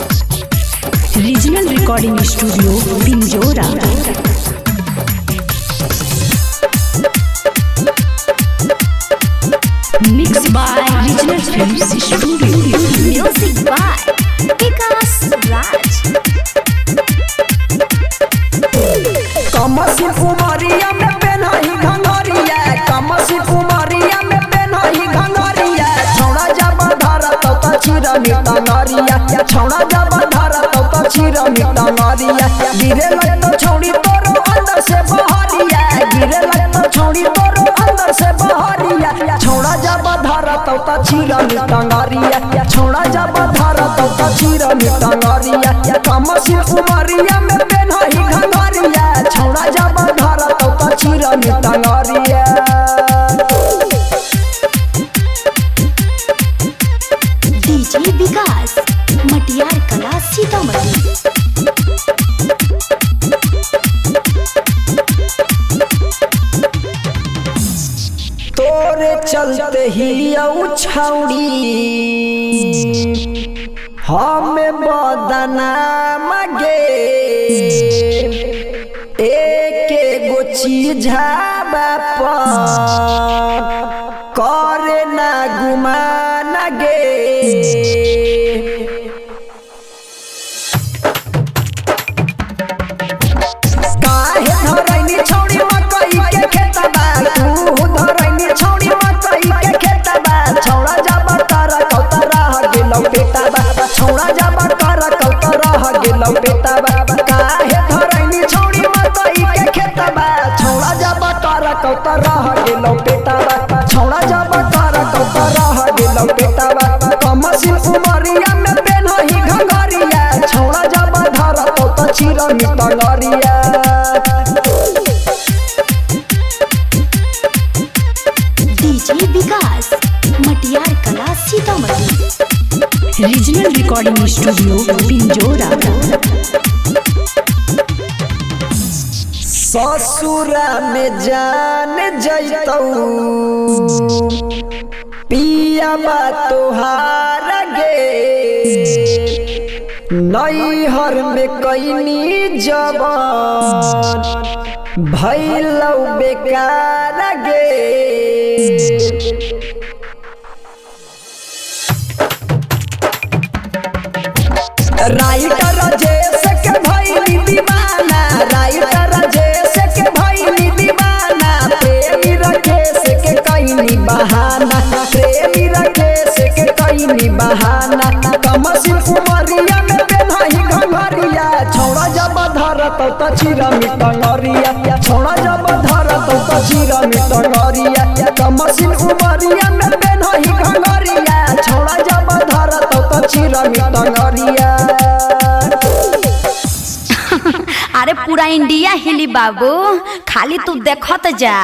Regional recording studio Pinjora. Mix by regional films studio. Music by Vikas Raj. कमसी कुमारिया में पेनही घंगरिया, कमसी कुमारिया में पेनही घंगरिया। छौड़ा जब धरत त चिरा मिटा नरिया, छौड़ा जब धरत त चिरा मिटा नरिया। गिरे लग तो छौड़ी तोरो अंदर से बहरिया, गिरे लग तो छौड़ी तोरो अंदर से बहरिया। छौड़ा जब धरत त चिरा मिटा नरिया, छौड़ा जब धरत त चिरा मिटा नरिया। कमसी कुमारिया में पेनही घंगरिया, छौड़ा जब धरत त चिरा मिटा नरिया। डीजे विकास मटियार कला सीतामढ़ी। तोरे चलते ही छौड़ी हमें बदनाम गे। एक गो चीझाबा पर करे ना गुमान गे। काहे धरैनी छौड़ी मकई के खेतबा, तू धरैनी छौड़ी मकई के खेतबा। छौड़ा जब तारा कौता रह गेलौ पेटबा, छौड़ा जब तारा कौता रह गेलौ पेटबा। काहे धरैनी छौड़ी मकई के खेतबा, छौड़ा जब तारा कौता रह गेलौ पेटबा, छौड़ा जब तारा कौता रह गेलौ पेटबा। कमसी कुमारिया में पेनही घंगरिया, छौड़ा जब धरत त चिरा मिटा नरिया। DJ Vikas Matiyar Kala Sitamarhi. Regional recording studio Pinjora. ससुरा में जान जैतौ पियाबा तोहार गे। नैहर में कैनी जवान भैलौ बेकार गे। राइटर राजेश के भैली दीवाना, राइटर राजेश के भैली दीवाना। प्रेमी राकेश के कैनी बहाना, प्रेमी राकेश के कैनी बहाना। कमसी कुमारिया में पेनही घंगरिया, छौड़ा जब धरत त चिरा मिटा नरिया, छौड़ा जब धरत त चिरा मिटा नरिया। कमसी कुमारिया में पेनही घंगरिया, छौड़ा जब धरत त चिरा मिटा नरिया। अरे पूरा इंडिया हिली बाबू, खाली तू देखत जा।